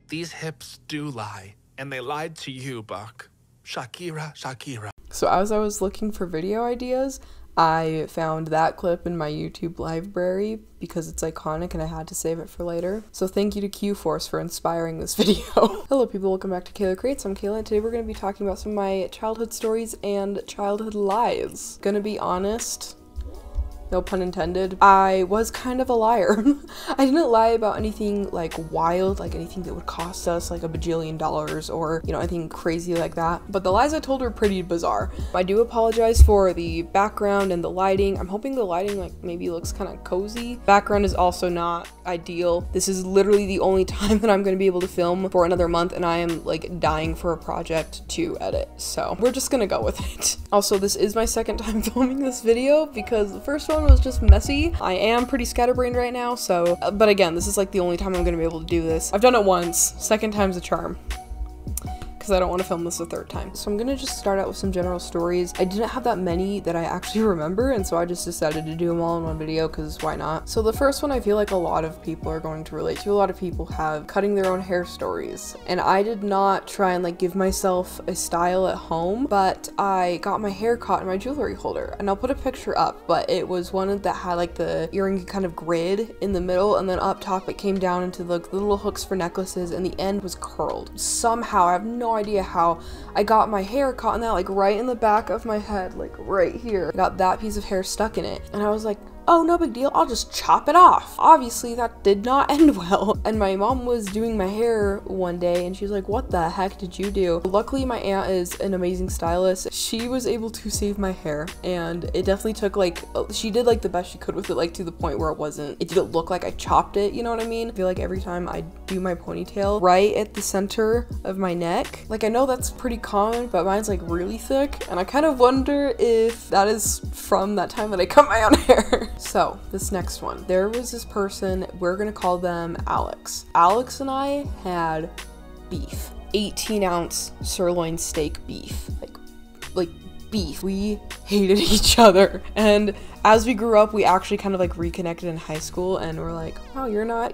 These hips do lie, and they lied to you, Buck. Shakira, Shakira. So as I was looking for video ideas, I found that clip in my YouTube library because it's iconic and I had to save it for later. So thank you to Q-Force for inspiring this video. Hello people, welcome back to Kayla Creates. I'm Kayla and today we're going to be talking about some of my childhood stories and childhood lies. Gonna be honest, no pun intended, I was kind of a liar. I didn't lie about anything like wild, like anything that would cost us like $1 bajillion or, you know, anything crazy like that. But the lies I told were pretty bizarre. I do apologize for the background and the lighting. I'm hoping the lighting like maybe looks kind of cozy. Background is also not ideal. This is literally the only time that I'm going to be able to film for another month and I am like dying for a project to edit. So we're just gonna go with it. Also, this is my second time filming this video because the first one was just messy. I am pretty scatterbrained right now, so but again, this is like the only time I'm gonna be able to do this. I've done it once, second time's a charm, because I don't want to film this a third time. So I'm gonna just start out with some general stories. I didn't have that many that I actually remember, and so I just decided to do them all in one video because why not? So the first one I feel like a lot of people are going to relate to. A lot of people have cutting their own hair stories, and I did not try and like give myself a style at home, but I got my hair caught in my jewelry holder, and I'll put a picture up, but it was one that had like the earring kind of grid in the middle, and then up top it came down into the little hooks for necklaces, and the end was curled. Somehow, I have no idea how I got my hair caught in that, like right in the back of my head, like right here. I got that piece of hair stuck in it, and I was like, oh, no big deal, I'll just chop it off. Obviously that did not end well. And my mom was doing my hair one day and she was like, what the heck did you do? Luckily my aunt is an amazing stylist. She was able to save my hair, and it definitely took like, she did like the best she could with it, like to the point where it didn't look like I chopped it, you know what I mean? I feel like every time I do my ponytail right at the center of my neck, like I know that's pretty common, but mine's like really thick, and I kind of wonder if that is from that time that I cut my own hair. So this next one, there was this person, we're gonna call them Alex. Alex and I had beef, 18-ounce sirloin steak beef, like beef. We hated each other, and as we grew up we actually kind of like reconnected in high school, and we're like, wow, you're not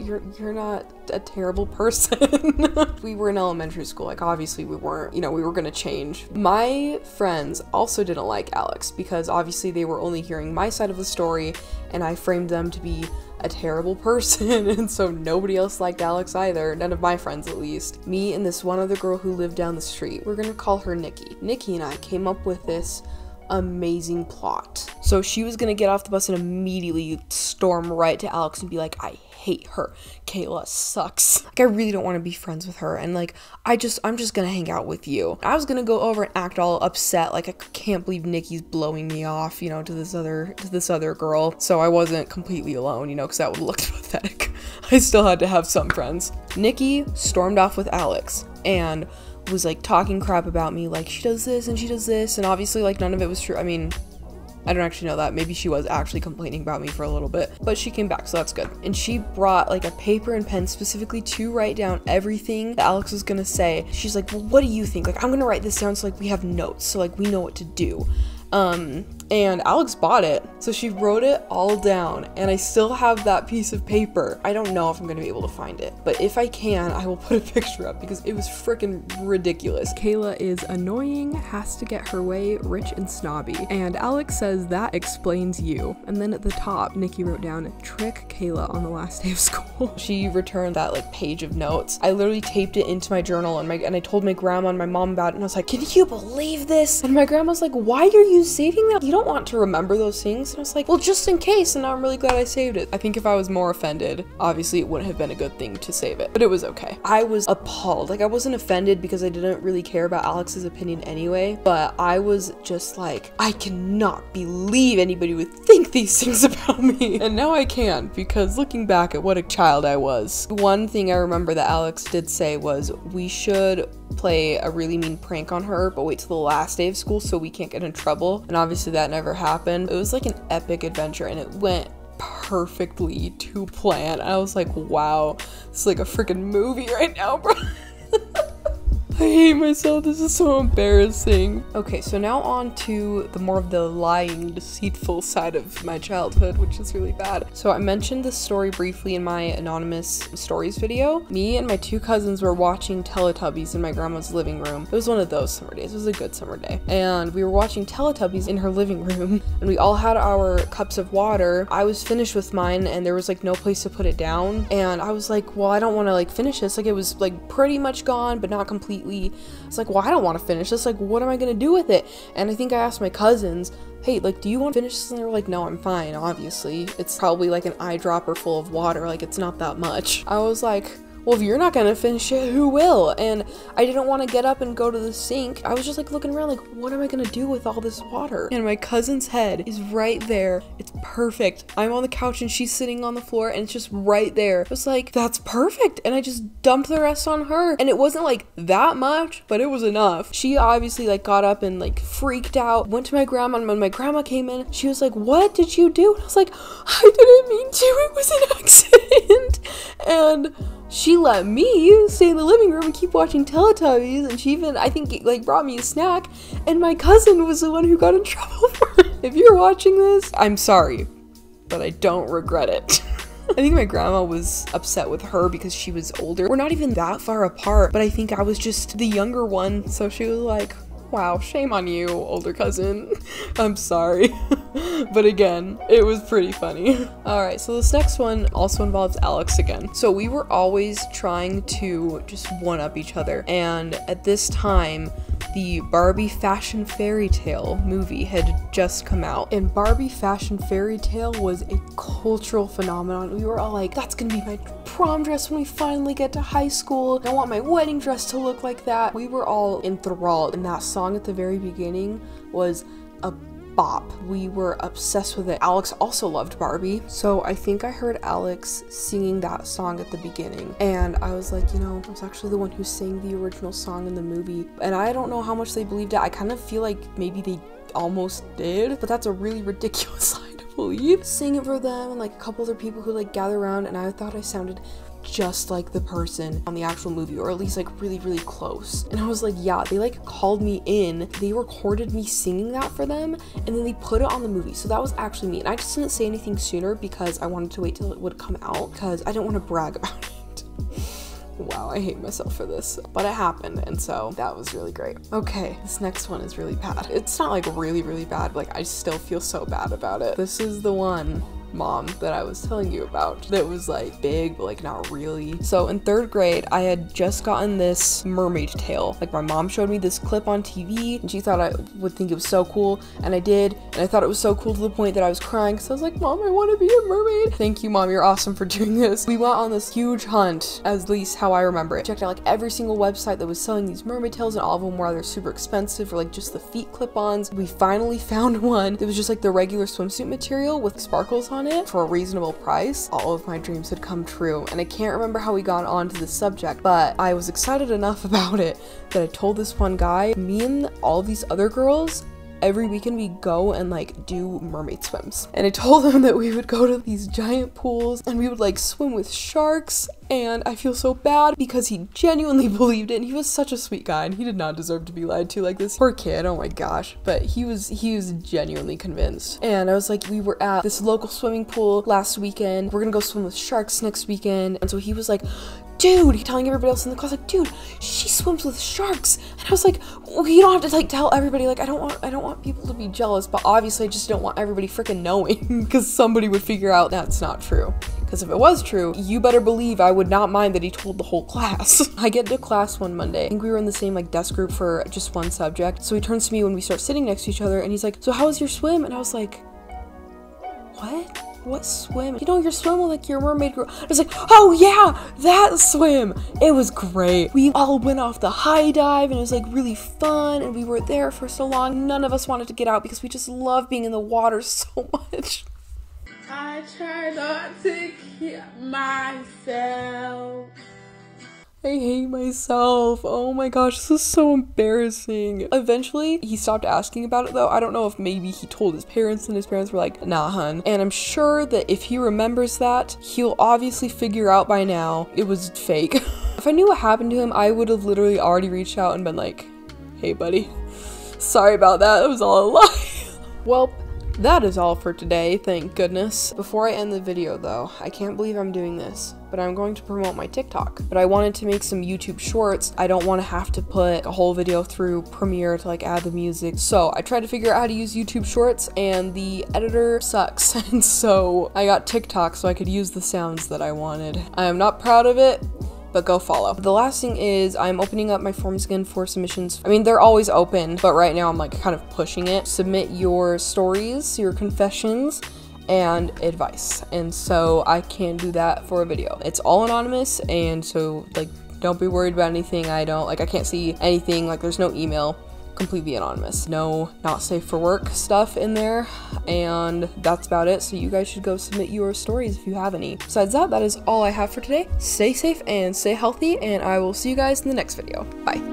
a terrible person. We were in elementary school, like obviously we weren't, you know, we were gonna change. My friends also didn't like Alex because obviously they were only hearing my side of the story, and I framed them to be a terrible person, and so nobody else liked Alex either, none of my friends at least. Me and this one other girl who lived down the street, we're gonna call her Nikki. Nikki and I came up with this amazing plot. So she was gonna get off the bus and immediately storm right to Alex and be like, I hate her, Kayla sucks, like I really don't want to be friends with her, and like I'm just gonna hang out with you. I was gonna go over and act all upset, like I can't believe Nikki's blowing me off, you know, to this other girl, so I wasn't completely alone, you know, because that would look pathetic. I still had to have some friends. Nikki stormed off with Alex and was like talking crap about me, like she does this and she does this, and obviously like none of it was true. I mean, I don't actually know that. Maybe she was actually complaining about me for a little bit, but she came back, so that's good. And she brought like a paper and pen specifically to write down everything that Alex was gonna say. She's like, well, what do you think? Like, I'm gonna write this down so like we have notes, so like we know what to do. And Alex bought it, so she wrote it all down, and I still have that piece of paper. I don't know if I'm gonna be able to find it, but if I can, I will put a picture up because it was freaking ridiculous. Kayla is annoying, has to get her way, rich and snobby, and Alex says that explains you. And then at the top, Nikki wrote down, trick Kayla on the last day of school. She returned that like page of notes. I literally taped it into my journal, and I told my grandma and my mom about it, and I was like, can you believe this? And my grandma's like, why are you saving that? You don't want to remember those things. And I was like, well, just in case, and now I'm really glad I saved it. I think if I was more offended, obviously it wouldn't have been a good thing to save it, but it was okay. I was appalled. Like, I wasn't offended because I didn't really care about Alex's opinion anyway, but I was just like, I cannot believe anybody would think these things about me. And now I can, because looking back at what a child I was. One thing I remember that Alex did say was, we should play a really mean prank on her, but wait till the last day of school so we can't get in trouble. And obviously that never happened. It was like an epic adventure, and it went perfectly to plan. I was like, wow, this is like a freaking movie right now, bro. I hate myself. This is so embarrassing. Okay, so now on to the more of the lying, deceitful side of my childhood, which is really bad. So I mentioned this story briefly in my anonymous stories video. Me and my two cousins were watching Teletubbies in my grandma's living room. It was one of those summer days. It was a good summer day. And we were watching Teletubbies in her living room, and we all had our cups of water. I was finished with mine, and there was like no place to put it down. And I was like, well, I don't want to like finish this. Like, it was like pretty much gone, but not completely. It's like, well, I don't want to finish this. Like, what am I gonna do with it? And I think I asked my cousins, hey, like, do you want to finish this? And they were like, no, I'm fine, obviously. It's probably like an eyedropper full of water. Like, it's not that much. I was like, well, if you're not gonna finish it, who will? And I didn't want to get up and go to the sink. I was just like looking around like, what am I gonna do with all this water? And my cousin's head is right there. It's perfect. I'm on the couch and she's sitting on the floor and it's just right there. I was like, that's perfect. And I just dumped the rest on her. And it wasn't like that much, but it was enough. She obviously like got up and like freaked out, went to my grandma, and when my grandma came in, she was like, what did you do? And I was like, I didn't mean to, it was an accident. And she let me stay in the living room and keep watching Teletubbies, and she even, I think, like brought me a snack, and my cousin was the one who got in trouble for it. If you're watching this, I'm sorry, but I don't regret it. I think my grandma was upset with her because she was older. We're not even that far apart, but I think I was just the younger one, so she was like, wow, shame on you, older cousin. I'm sorry. But again, it was pretty funny. Alright, so this next one also involves Alex again. So we were always trying to just one-up each other. And at this time, the Barbie Fashion Fairy Tale movie had just come out. And Barbie Fashion Fairy Tale was a cultural phenomenon. We were all like, that's gonna be my prom dress when we finally get to high school. I want my wedding dress to look like that. We were all enthralled, and that song at the very beginning was a bop. We were obsessed with it. Alex also loved Barbie, so I think I heard Alex singing that song at the beginning, and I was like, you know, I was actually the one who sang the original song in the movie, and I don't know how much they believed it. I kind of feel like maybe they almost did, but that's a really ridiculous lie to believe. Sing it for them and like a couple other people who like gather around, and I thought I sounded just like the person on the actual movie, or at least like really close. And I was like, yeah, they like called me in, they recorded me singing that for them, and then they put it on the movie. So that was actually me, and I just didn't say anything sooner because I wanted to wait till it would come out because I didn't want to brag about it. Wow, I hate myself for this, but it happened, and so that was really great. Okay, this next one is really bad. It's not like really bad, like I still feel so bad about it. This is the one, Mom, that I was telling you about that was like big but like not really. So in 3rd grade, I had just gotten this mermaid tail. Like my mom showed me this clip on TV and she thought I would think it was so cool, and I did, and I thought it was so cool to the point that I was crying because I was like, Mom, I want to be a mermaid. Thank you, Mom, you're awesome for doing this. We went on this huge hunt, at least how I remember it. Checked out like every single website that was selling these mermaid tails, and all of them were either super expensive or like just the feet clip-ons. We finally found one that was just like the regular swimsuit material with sparkles on it for a reasonable price. All of my dreams had come true, and I can't remember how we got onto this subject, but I was excited enough about it that I told this one guy, me and all these other girls, every weekend we go and like do mermaid swims. And I told him that we would go to these giant pools and we would like swim with sharks, and I feel so bad because he genuinely believed it, and he was such a sweet guy, and he did not deserve to be lied to like this. Poor kid, oh my gosh. But he was genuinely convinced. And I was like, we were at this local swimming pool last weekend, we're gonna go swim with sharks next weekend. And so he was like, dude, he telling everybody else in the class, like, dude, she swims with sharks. And I was like, well, you don't have to like tell everybody, like I don't want people to be jealous, but obviously I just don't want everybody freaking knowing because somebody would figure out that's not true. Because if it was true, you better believe I would not mind that he told the whole class. I get to class one Monday. I think we were in the same like desk group for just one subject. So he turns to me when we start sitting next to each other, and he's like, so how was your swim? And I was like, what? What swim? You know, you're swimming like your mermaid girl. I was like, oh yeah, that swim. It was great. We all went off the high dive, and it was like really fun, and we were there for so long. None of us wanted to get out because we just love being in the water so much. I try not to keep myself. I hate myself. Oh my gosh, this is so embarrassing. Eventually, he stopped asking about it though. I don't know if maybe he told his parents and his parents were like, nah, hun. And I'm sure that if he remembers that, he'll obviously figure out by now it was fake. If I knew what happened to him, I would have literally already reached out and been like, hey buddy, sorry about that, that was all a lie. Well, that is all for today, thank goodness. Before I end the video though, I can't believe I'm doing this, but I'm going to promote my TikTok. But I wanted to make some YouTube shorts. I don't want to have to put a whole video through Premiere to like add the music. So I tried to figure out how to use YouTube shorts and the editor sucks. And so I got TikTok so I could use the sounds that I wanted. I am not proud of it, but go follow. The last thing is I'm opening up my forms again for submissions. I mean, they're always open, but right now I'm like kind of pushing it. Submit your stories, your confessions, and advice. And so I can do that for a video. It's all anonymous, and so like don't be worried about anything. I can't see anything, like there's no email. Completely anonymous. No not safe for work stuff in there, and that's about it. So you guys should go submit your stories if you have any. Besides that, that is all I have for today. Stay safe and stay healthy, and I will see you guys in the next video. Bye.